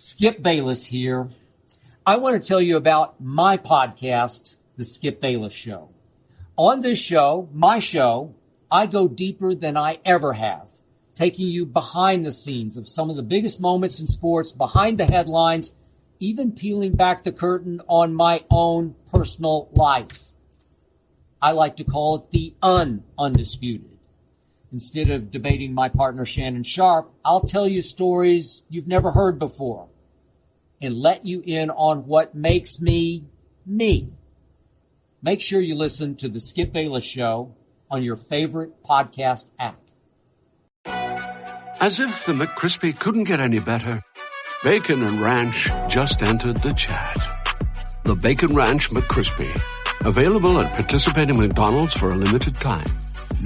Skip Bayless here. I want to tell you about my podcast, The Skip Bayless Show. On this show, my show, I go deeper than I ever have, taking you behind the scenes of some of the biggest moments in sports, behind the headlines, even peeling back the curtain on my own personal life. I like to call it the undisputed. Instead of debating my partner Shannon Sharp, I'll tell you stories you've never heard before and let you in on what makes me, me. Make sure you listen to The Skip Bayless Show on your favorite podcast app. As if the McCrispy couldn't get any better, Bacon and Ranch just entered the chat. The Bacon Ranch McCrispy, available at participating McDonald's for a limited time.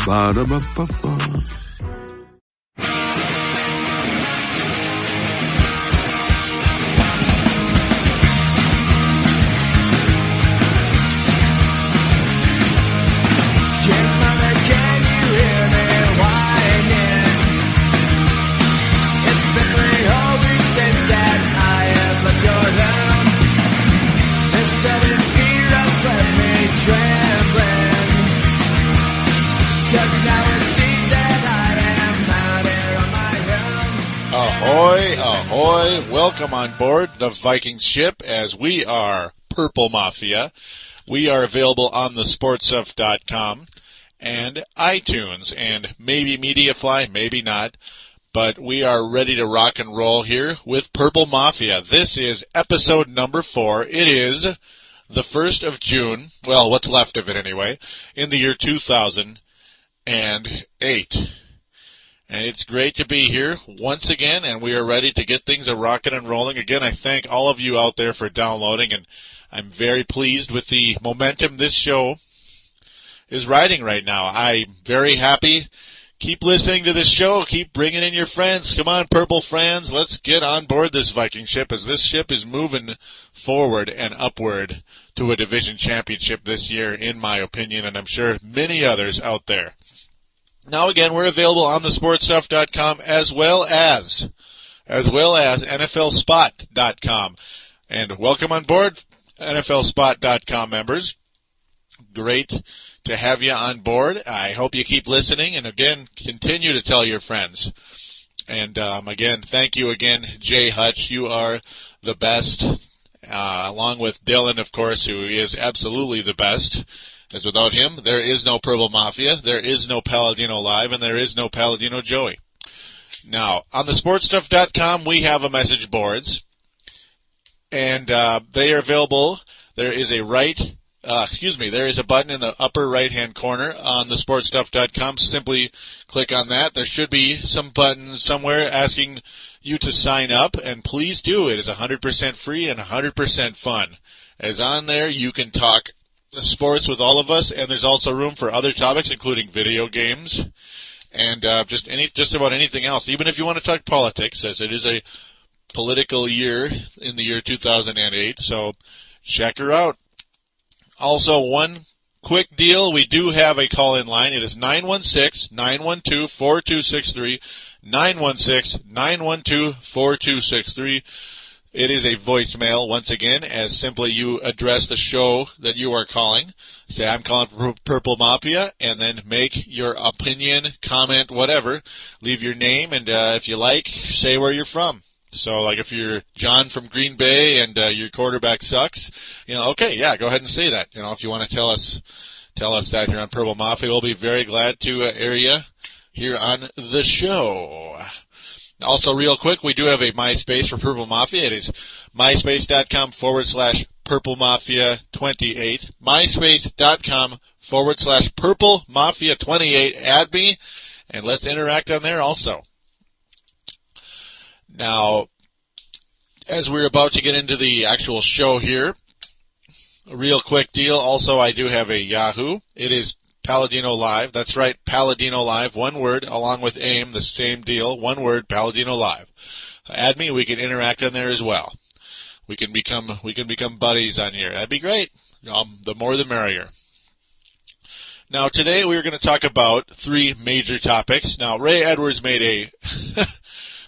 Ba-da-ba-ba-ba. Ahoy, ahoy, welcome on board the Viking ship as we are Purple Mafia. We are available on the sportstuff.com and iTunes and maybe MediaFly, maybe not, but we are ready to rock and roll here with Purple Mafia. This is episode number 4. It is the 1st of June, well, what's left of it anyway, in the year 2008. And it's great to be here once again, and we are ready to get things rocking and rolling. Again, I thank all of you out there for downloading, and I'm very pleased with the momentum this show is riding right now. I'm very happy. Keep listening to this show. Keep bringing in your friends. Come on, Purple friends. Let's get on board this Viking ship, as this ship is moving forward and upward to a division championship this year, in my opinion, and I'm sure many others out there. Now, again, we're available on thesportstuff.com as well as NFLspot.com. And welcome on board, NFLspot.com members. Great to have you on board. I hope you keep listening, and again, continue to tell your friends. And again, thank you again, Jay Hutch. You are the best, along with Dylan, of course, who is absolutely the best. As without him, there is no Purple Mafia, there is no Paladino Live, and there is no Paladino Joey. Now, on the sportstuff.com, we have a message boards, and they are available. There is a button in the upper right-hand corner on the sportstuff.com. Simply click on that. There should be some buttons somewhere asking you to sign up, and please do. It is 100% free and 100% fun. As on there, you can talk sports with all of us, and there's also room for other topics, including video games and just about anything else. Even if you want to talk politics, as it is a political year in the year 2008, so check her out. Also, one quick deal, we do have a call-in line. It is 916-912-4263, 916-912-4263. It is a voicemail, once again, as simply you address the show that you are calling. Say, I'm calling for Purple Mafia, and then make your opinion, comment, whatever. Leave your name, and if you like, say where you're from. So, like, if you're John from Green Bay and your quarterback sucks, okay, yeah, go ahead and say that. If you want to tell us that here on Purple Mafia, we'll be very glad to air you here on the show. Also, real quick, we do have a MySpace for Purple Mafia. It is myspace.com/Purple Mafia 28. myspace.com/Purple Mafia 28. Add me, and let's interact on there also. Now, as we're about to get into the actual show here, a real quick deal. Also, I do have a Yahoo. It is Paladino Live. That's right, Paladino Live. One word, along with AIM, the same deal. One word, Paladino Live. Add me. We can interact on there as well. We can become buddies on here. That'd be great. The more the merrier. Now, today we're going to talk about 3 major topics. Now, Ray Edwards made a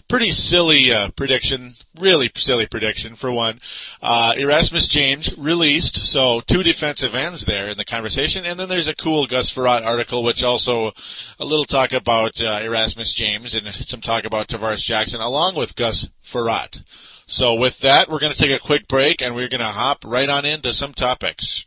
pretty silly prediction, really silly prediction for one. Erasmus James released, so 2 defensive ends there in the conversation, and then there's a cool Gus Frerotte article, which also a little talk about Erasmus James and some talk about Tarvaris Jackson, along with Gus Frerotte. So with that, we're going to take a quick break, and we're going to hop right on into some topics.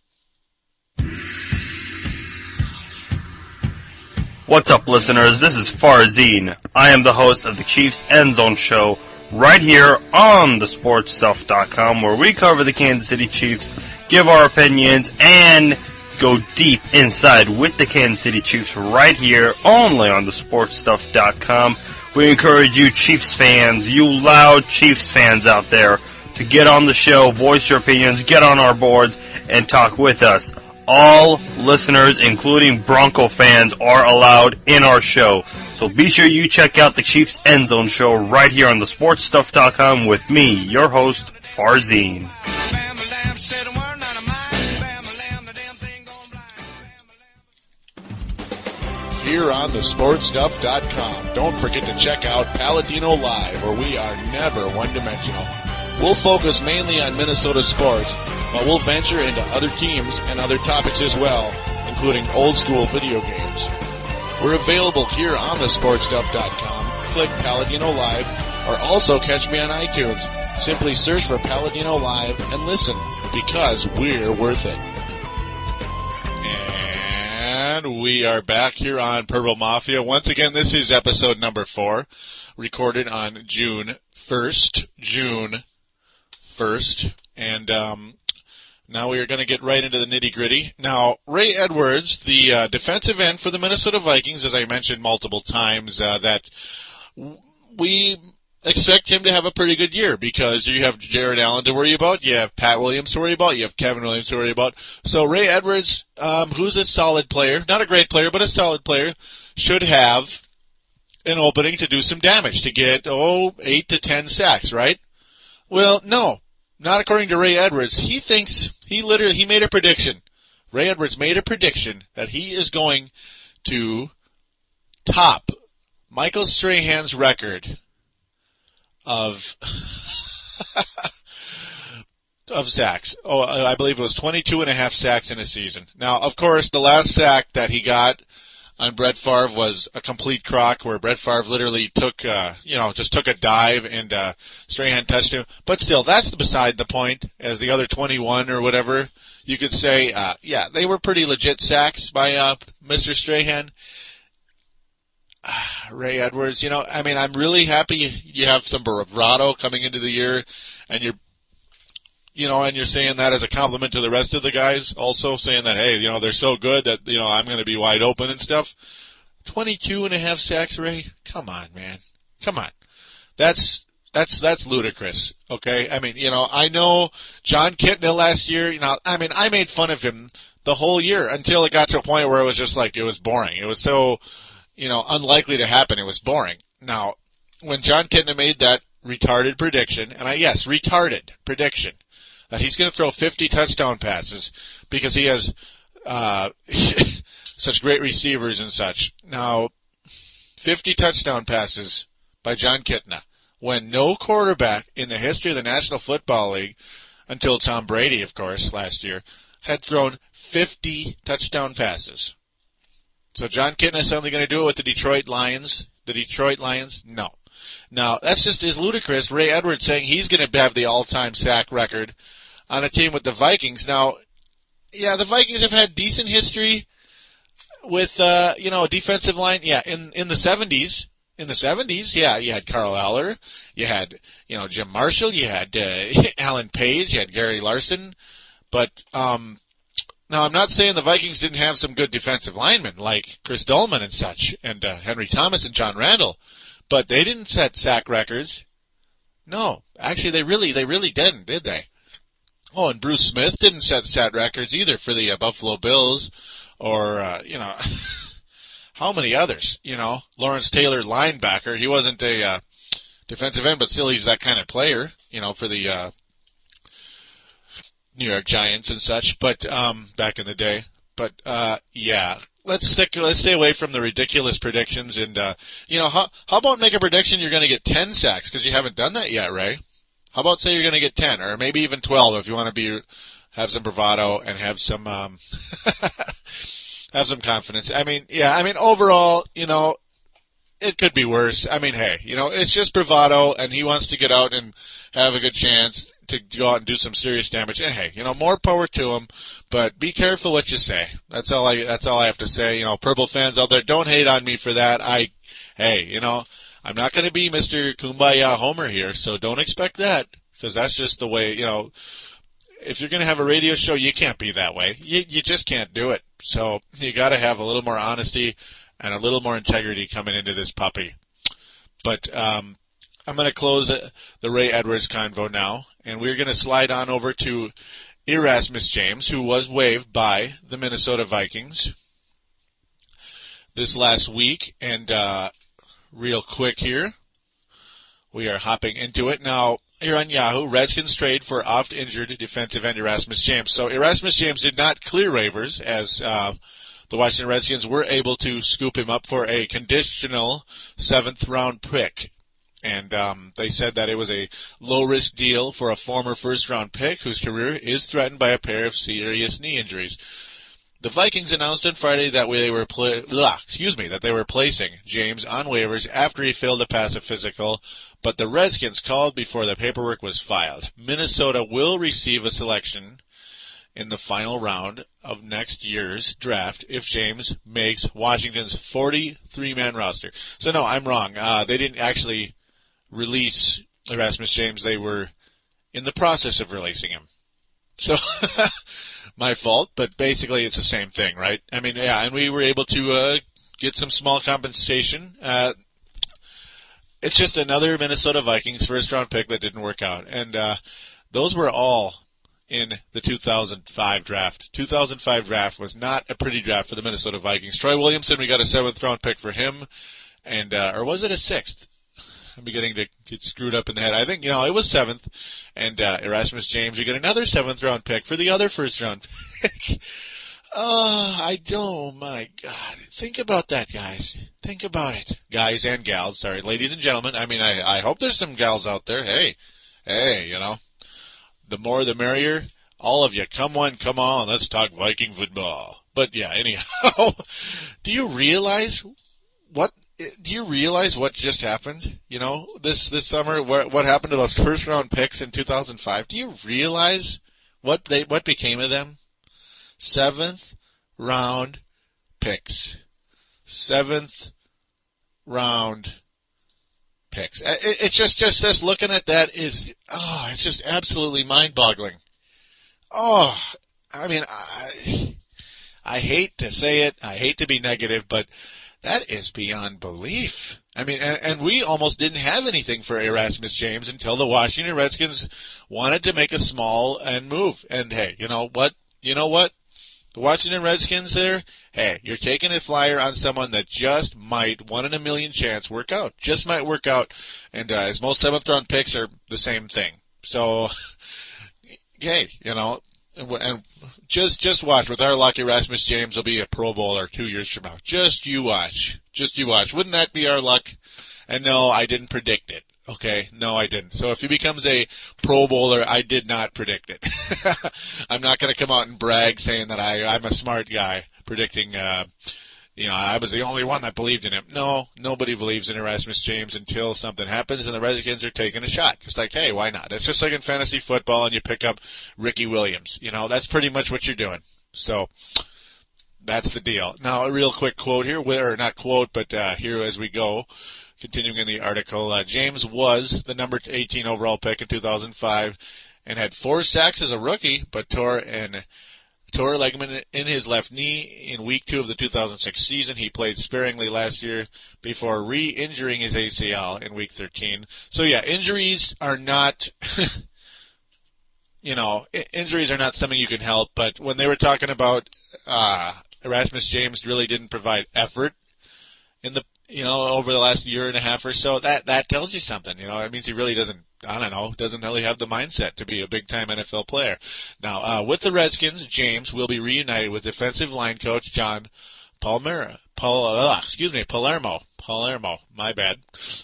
What's up, listeners? This is Farzine. I am the host of the Chiefs End Zone Show right here on thesportstuff.com, where we cover the Kansas City Chiefs, give our opinions, and go deep inside with the Kansas City Chiefs right here only on thesportstuff.com. We encourage you Chiefs fans, you loud Chiefs fans out there, to get on the show, voice your opinions, get on our boards, and talk with us. All listeners, including Bronco fans, are allowed in our show. So be sure you check out the Chiefs End Zone Show right here on thesportstuff.com with me, your host, Farzine. Here on thesportstuff.com. Don't forget to check out Palladino Live, where we are never one-dimensional. We'll focus mainly on Minnesota sports, but we'll venture into other teams and other topics as well, including old-school video games. We're available here on thesportstuff.com. Click Palladino Live, or also catch me on iTunes. Simply search for Palladino Live and listen, because we're worth it. And we are back here on Purple Mafia. Once again, this is episode number 4, recorded on June 1st. And now we are going to get right into the nitty-gritty. Now, Ray Edwards, the defensive end for the Minnesota Vikings, as I mentioned multiple times, that we expect him to have a pretty good year, because you have Jared Allen to worry about, you have Pat Williams to worry about, you have Kevin Williams to worry about. So Ray Edwards, who's a solid player, not a great player, but a solid player, should have an opening to do some damage, to get, 8 to 10 sacks, right? Well, no. Not according to Ray Edwards. He thinks, he made a prediction. Ray Edwards made a prediction that he is going to top Michael Strahan's record of sacks. I believe it was 22.5 sacks in a season. Now, of course, the last sack that he got on Brett Favre was a complete crock, where Brett Favre literally took a dive and Strahan touched him. But still, that's beside the point, as the other 21 or whatever, you could say, they were pretty legit sacks by Mr. Strahan. Ray Edwards, I'm really happy you have some bravado coming into the year, and you're saying that as a compliment to the rest of the guys, also saying that, hey, they're so good that, I'm going to be wide open and stuff. 22.5 sacks, Ray? Come on, man. Come on. That's ludicrous, okay? I know John Kitna last year, I made fun of him the whole year until it got to a point where it was just like, it was boring. It was so, unlikely to happen. It was boring. Now, when John Kitna made that retarded prediction, retarded prediction, that he's going to throw 50 touchdown passes because he has such great receivers and such. Now, 50 touchdown passes by John Kitna, when no quarterback in the history of the National Football League, until Tom Brady, of course, last year, had thrown 50 touchdown passes. So John Kitna is suddenly going to do it with the Detroit Lions. The Detroit Lions? No. Now, that's just as ludicrous. Ray Edwards saying he's going to have the all-time sack record on a team with the Vikings. Now, the Vikings have had decent history with, a defensive line. Yeah, in the 70s. In the 70s, you had Carl Eller. You had, Jim Marshall. You had Alan Page. You had Gary Larson. But now, I'm not saying the Vikings didn't have some good defensive linemen like Chris Dolman and such, and Henry Thomas and John Randall. But they didn't set sack records. No, actually, they really didn't, did they? Oh, and Bruce Smith didn't set records either for the Buffalo Bills, or how many others? Lawrence Taylor, linebacker. He wasn't a defensive end, but still he's that kind of player. For the New York Giants and such. But back in the day. But let's stay away from the ridiculous predictions, and how about make a prediction you're going to get 10 sacks, because you haven't done that yet, Ray. How about say you're going to get 10, or maybe even 12 if you want to have some bravado and have some have some confidence. Overall, it could be worse. Hey, it's just bravado, and he wants to get out and have a good chance to go out and do some serious damage. And hey, more power to him, but be careful what you say. That's all I have to say. Purple fans out there, don't hate on me for that. I'm not going to be Mr. Kumbaya Homer here, so don't expect that, because that's just the way, if you're going to have a radio show, you can't be that way. You just can't do it. So you got to have a little more honesty and a little more integrity coming into this puppy. But I'm going to close the Ray Edwards convo now, and we're going to slide on over to Erasmus James, who was waived by the Minnesota Vikings this last week. And real quick here, we are hopping into it. Now, here on Yahoo, Redskins trade for oft-injured defensive end Erasmus James. So Erasmus James did not clear waivers, as the Washington Redskins were able to scoop him up for a conditional 7th-round pick. And they said that it was a low-risk deal for a former first-round pick whose career is threatened by a pair of serious knee injuries. The Vikings announced on Friday that they were placing James on waivers after he failed to pass a physical, but the Redskins called before the paperwork was filed. Minnesota will receive a selection in the final round of next year's draft if James makes Washington's 43-man roster. So no, I'm wrong. They didn't actually release Erasmus James. They were in the process of releasing him. So my fault, but basically it's the same thing, right? And we were able to get some small compensation. It's just another Minnesota Vikings first-round pick that didn't work out. And those were all in the 2005 draft. 2005 draft was not a pretty draft for the Minnesota Vikings. Troy Williamson, we got a 7th-round pick for him. And or was it a 6th? I'm beginning to get screwed up in the head. I think, it was 7th. And Erasmus James, we get another 7th-round pick for the other first-round pick. Oh, my God. Think about that, guys. Think about it. Guys and gals. Sorry, ladies and gentlemen. I hope there's some gals out there. Hey, the more the merrier. All of you, come on, let's talk Viking football. But yeah, anyhow, do you realize what just happened? This summer, what happened to those first-round picks in 2005? Do you realize what became of them? 7th-round picks. 7th-round picks. It's just looking at that is, it's just absolutely mind-boggling. I hate to say it. I hate to be negative, but that is beyond belief. And we almost didn't have anything for Erasmus James until the Washington Redskins wanted to make a small end move. And hey, you know what? The Washington Redskins there, hey, you're taking a flyer on someone that just might, 1 in a million chance, work out. Just might work out. And as most 7th-round picks are the same thing. So, hey, and just watch. With our luck, Erasmus James will be a Pro Bowler 2 years from now. Just you watch. Wouldn't that be our luck? And no, I didn't predict it. Okay? No, I didn't. So if he becomes a Pro Bowler, I did not predict it. I'm not going to come out and brag saying that I'm a smart guy predicting, I was the only one that believed in him. No, nobody believes in Erasmus James until something happens and the Redskins are taking a shot. Just like, hey, why not? It's just like in fantasy football and you pick up Ricky Williams. That's pretty much what you're doing. So that's the deal. Now, a real quick quote here, or not quote, but here as we go. Continuing in the article, James was the number 18 overall pick in 2005 and had 4 sacks as a rookie, but tore a ligament in his left knee in week 2 of the 2006 season. He played sparingly last year before re-injuring his ACL in week 13. So yeah, injuries are not, injuries are not something you can help, but when they were talking about Erasmus James really didn't provide effort in the over the last year and a half or so, that tells you something. It means he really doesn't really have the mindset to be a big-time NFL player. Now, with the Redskins, James will be reunited with defensive line coach John Palermo, my bad,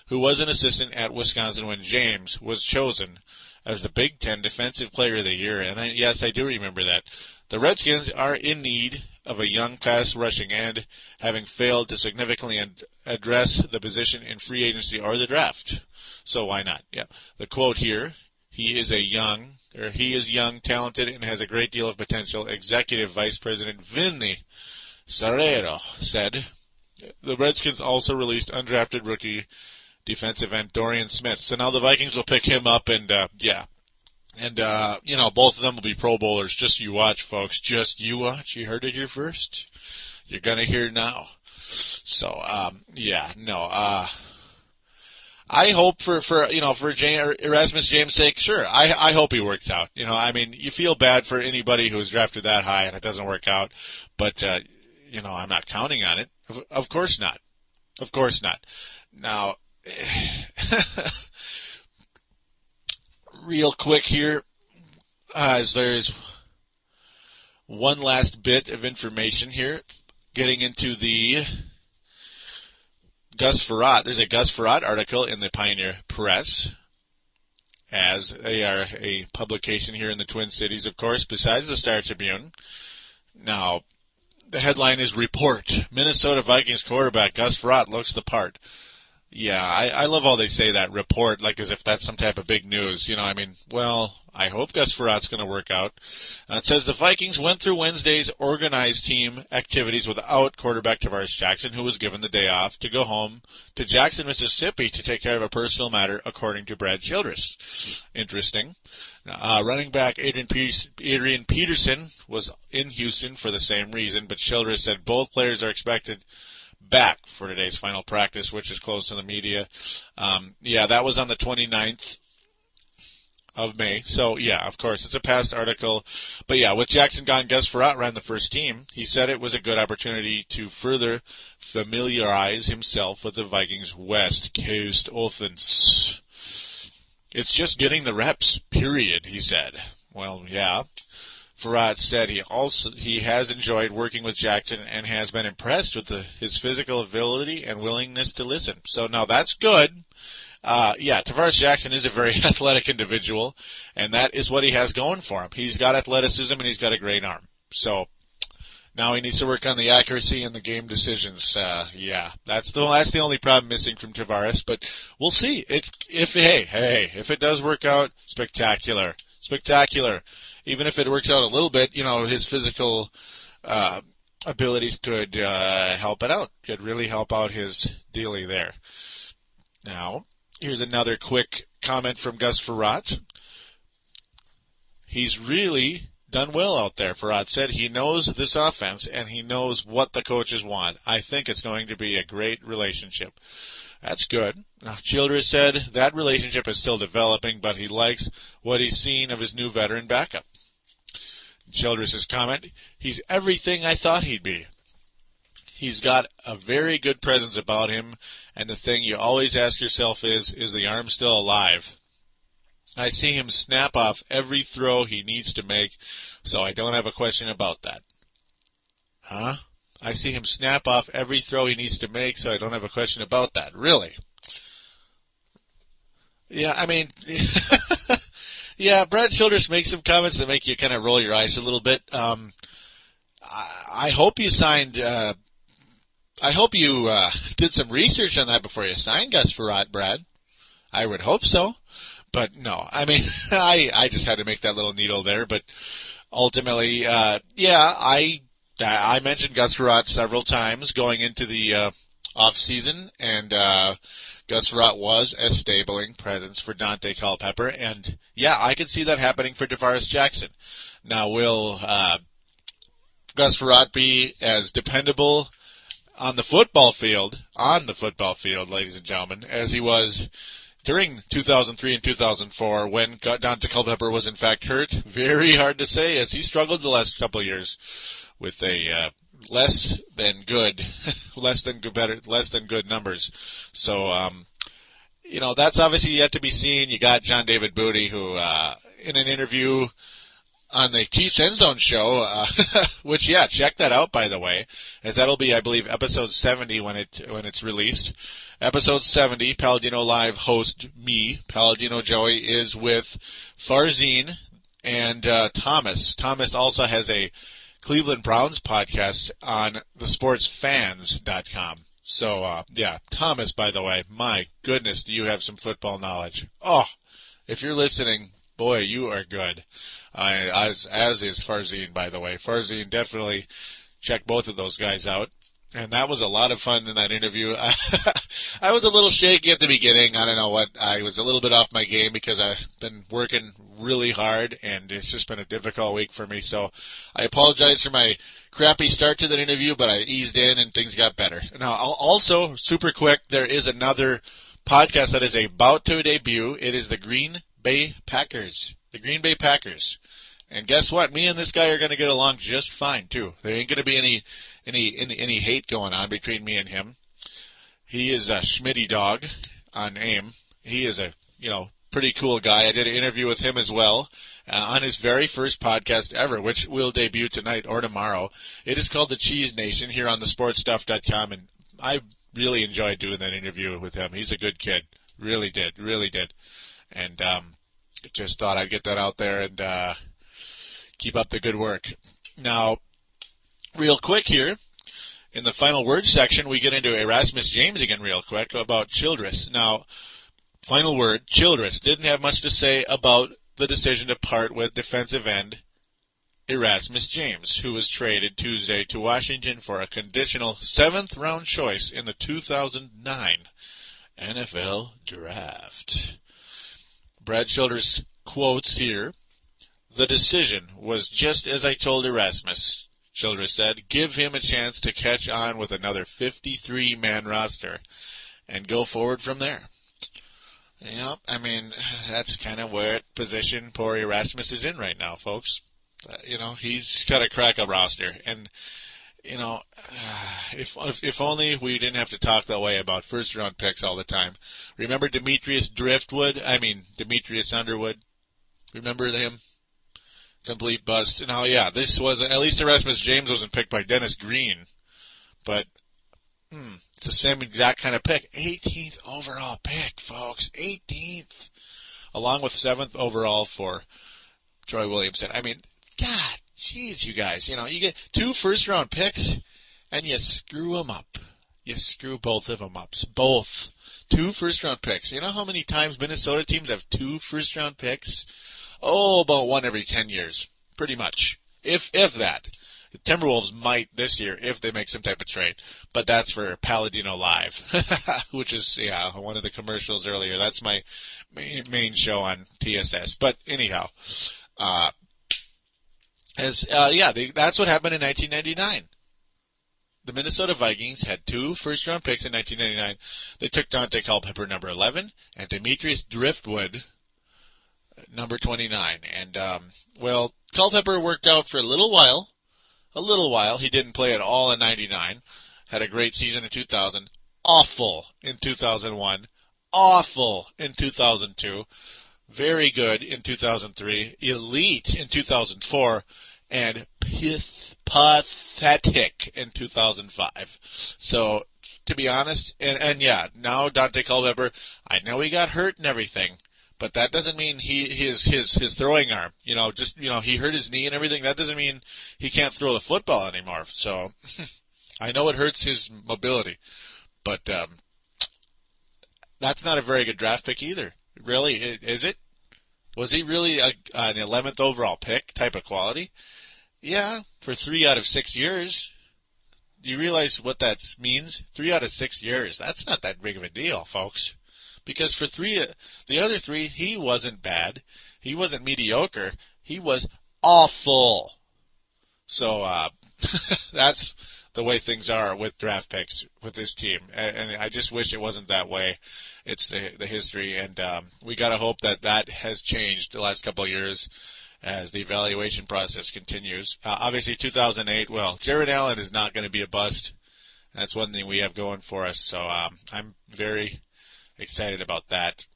who was an assistant at Wisconsin when James was chosen as the Big Ten Defensive Player of the Year. And yes, I do remember that. The Redskins are in need of a young pass rushing end, having failed to significantly address the position in free agency or the draft. So why not? Yeah. The quote here, he is young, talented, and has a great deal of potential, Executive Vice President Vinny Serrero said. The Redskins also released undrafted rookie defensive end Dorian Smith. So now the Vikings will pick him up, and both of them will be Pro Bowlers. Just you watch, folks. Just you watch. You heard it here first. You're gonna hear now. So I hope for Erasmus James' sake, sure. I hope he works out. You feel bad for anybody who's drafted that high and it doesn't work out, but I'm not counting on it. Of course not. Of course not. Now, real quick here, as there's one last bit of information here, getting into the Gus Frerotte. There's a Gus Frerotte article in the Pioneer Press, as they are a publication here in the Twin Cities, of course, besides the Star Tribune. Now, the headline is Report. Minnesota Vikings quarterback Gus Frerotte looks the part. Yeah, I love how they say that, report, like as if that's some type of big news. Well, I hope Gus Ferrotte's going to work out. It says the Vikings went through Wednesday's organized team activities without quarterback Tarvaris Jackson, who was given the day off to go home to Jackson, Mississippi to take care of a personal matter, according to Brad Childress. Interesting. Running back Adrian Peterson was in Houston for the same reason, but Childress said both players are expected back for today's final practice, which is closed to the media. That was on the 29th of May. So, of course, it's a past article. But, with Jackson gone, Gus Frerotte ran the first team. He said it was a good opportunity to further familiarize himself with the Vikings' West Coast offense. It's just getting the reps, period, he said. Well, yeah. Frerotte said he has enjoyed working with Jackson and has been impressed with his physical ability and willingness to listen. So now that's good. Tarvaris Jackson is a very athletic individual, and that is what he has going for him. He's got athleticism and he's got a great arm. So now he needs to work on the accuracy and the game decisions. That's the only problem missing from Tarvaris, but we'll see. If it does work out, spectacular. Even if it works out a little bit, his physical abilities could help it out. Could really help out his dealie there. Now, here's another quick comment from Gus Frerotte. He's really done well out there, Frerotte said. He knows this offense, and he knows what the coaches want. I think it's going to be a great relationship. That's good. Childress said that relationship is still developing, but he likes what he's seen of his new veteran backup. Childress' comment, he's everything I thought he'd be. He's got a very good presence about him, and the thing you always ask yourself is the arm still alive? I see him snap off every throw he needs to make, so I don't have a question about that. Huh? I see him snap off every throw he needs to make, so I don't have a question about that. Really? Yeah, Brad Childress makes some comments that make you kind of roll your eyes a little bit. I hope you signed. I hope you did some research on that before you signed Gus Frerotte, Brad. I would hope so, but no. I just had to make that little needle there. But ultimately, I mentioned Gus Frerotte several times going into the off season, and Gus Frerotte was a stabling presence for Dante Culpepper, and I could see that happening for Tarvaris Jackson. Now, will Gus Frerotte be as dependable on the football field, ladies and gentlemen, as he was during 2003 and 2004 when Dante Culpepper was in fact hurt? Very hard to say, as he struggled the last couple of years with a less than good numbers. So, that's obviously yet to be seen. You got John David Booty, who, in an interview on the Chiefs End Zone show, which, yeah, check that out, by the way, as that'll be, I believe, episode 70 when it's released. Episode 70, Palladino Live host me, Palladino Joey, is with Farzine and Thomas. Thomas also has a Cleveland Browns podcast on thesportsfans.com. So, yeah, Thomas, by the way, my goodness, do you have some football knowledge. Oh, if you're listening, boy, you are good. As is Farzine, by the way. Farzine, definitely check both of those guys out. And that was a lot of fun in that interview. I was a little shaky at the beginning. I don't know what. I was a little bit off my game because I've been working really hard, and it's just been a difficult week for me. So I apologize for my crappy start to that interview, but I eased in and things got better. Now, also, super quick, there is another podcast that is about to debut. It is the Green Bay Packers. The Green Bay Packers. And guess what? Me and this guy are going to get along just fine, too. There ain't going to be any hate going on between me and him. He is a Schmitty dog on AIM. He is a, pretty cool guy. I did an interview with him as well on his very first podcast ever, which will debut tonight or tomorrow. It is called The Cheese Nation here on thesportstuff.com, and I really enjoyed doing that interview with him. He's a good kid. Really did. And just thought I'd get that out there and keep up the good work. Now, real quick here, in the final word section, we get into Erasmus James again real quick about Childress. Now, final word, Childress didn't have much to say about the decision to part with defensive end Erasmus James, who was traded Tuesday to Washington for a conditional 7th-round choice in the 2009 NFL Draft. Brad Childress quotes here, "The decision was just as I told Erasmus," Childress said. "Give him a chance to catch on with another 53-man roster and go forward from there." Yep, I mean, that's kind of where position poor Erasmus is in right now, folks. He's got to crack a roster. And, if only we didn't have to talk that way about first-round picks all the time. Remember Demetrius Underwood? Remember him? Complete bust. Now, yeah, this was, at least Erasmus James wasn't picked by Dennis Green. But, it's the same exact kind of pick. 18th overall pick, folks. 18th. Along with 7th overall for Troy Williamson. I mean, God, jeez, you guys. You get 2 first-round picks, and you screw them up. You screw both of them up. Both. 2 first-round picks. You know how many times Minnesota teams have 2 first-round picks? Oh, about 1 every 10 years. Pretty much. If that. The Timberwolves might this year if they make some type of trade. But that's for Palladino Live, which is, one of the commercials earlier. That's my main show on TSS. But anyhow, that's what happened in 1999. The Minnesota Vikings had 2 first-round picks in 1999. They took Dante Culpepper, number 11, and Demetrius Driftwood, number 29. And, Culpepper worked out for a little while. He didn't play at all in 99. Had a great season in 2000. Awful in 2001. Awful in 2002. Very good in 2003. Elite in 2004. And pathetic in 2005. So, to be honest, now Dante Culpepper, I know he got hurt and everything. But that doesn't mean his throwing arm, he hurt his knee and everything. That doesn't mean he can't throw the football anymore. So I know it hurts his mobility, but that's not a very good draft pick either. Really, is it? Was he really an 11th overall pick type of quality? Yeah, for 3 out of 6 years. Do you realize what that means? 3 out of 6 years. That's not that big of a deal, folks. Because for the other 3, he wasn't bad. He wasn't mediocre. He was awful. So that's the way things are with draft picks with this team. And I just wish it wasn't that way. It's the history. And we got to hope that has changed the last couple of years as the evaluation process continues. Obviously, 2008, Jared Allen is not going to be a bust. That's one thing we have going for us. So I'm very excited about that.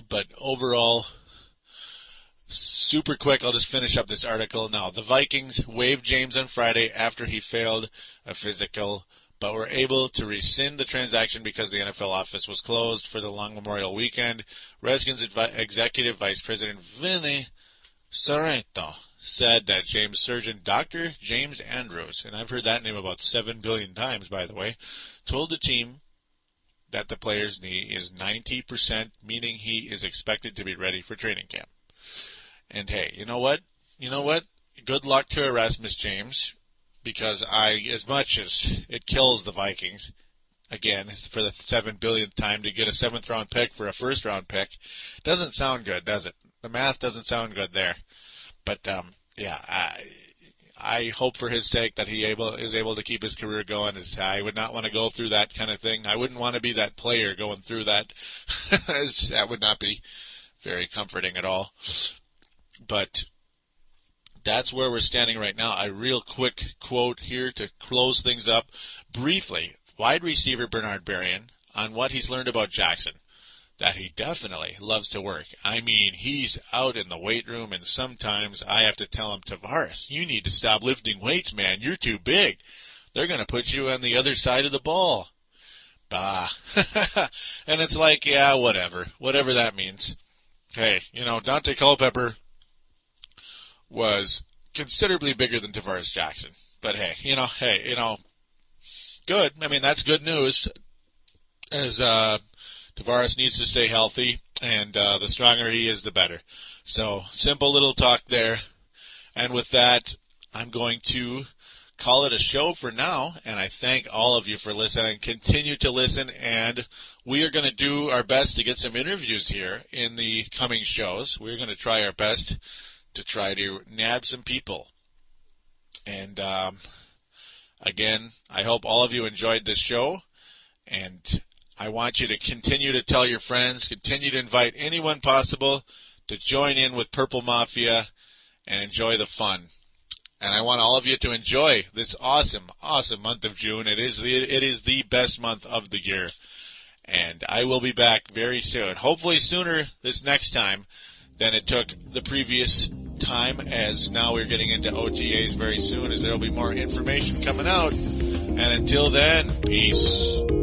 But overall, super quick, I'll just finish up this article now. The Vikings waived James on Friday after he failed a physical, but were able to rescind the transaction because the NFL office was closed for the long Memorial weekend. Redskins Executive Vice President Vinny Sorrento said that James surgeon Dr. James Andrews, and I've heard that name about 7 billion times, by the way, told the team that the player's knee is 90%, meaning he is expected to be ready for training camp. And hey, you know what? Good luck to Erasmus James, because as much as it kills the Vikings, again, for the 7 billionth time to get a 7th round pick for a 1st round pick, doesn't sound good, does it? The math doesn't sound good there. But, I hope for his sake that he is able to keep his career going. I would not want to go through that kind of thing. I wouldn't want to be that player going through that. That would not be very comforting at all. But that's where we're standing right now. A real quick quote here to close things up. Briefly, wide receiver Bernard Berrien on what he's learned about Jackson. That he definitely loves to work. I mean, he's out in the weight room, and sometimes I have to tell him, Tarvaris, you need to stop lifting weights, man. You're too big. They're going to put you on the other side of the ball. Bah. And it's like, yeah, whatever that means. Hey, Dante Culpepper was considerably bigger than Tarvaris Jackson. But hey, good. I mean, that's good news. As Tarvaris needs to stay healthy, and the stronger he is, the better. So, simple little talk there. And with that, I'm going to call it a show for now, and I thank all of you for listening. Continue to listen, and we are going to do our best to get some interviews here in the coming shows. We're going to try our best to try to nab some people. And, again, I hope all of you enjoyed this show, and I want you to continue to tell your friends, continue to invite anyone possible to join in with Purple Mafia and enjoy the fun. And I want all of you to enjoy this awesome, awesome month of June. It is the best month of the year. And I will be back very soon. Hopefully sooner this next time than it took the previous time, as now we're getting into OTAs very soon, as there will be more information coming out. And until then, peace.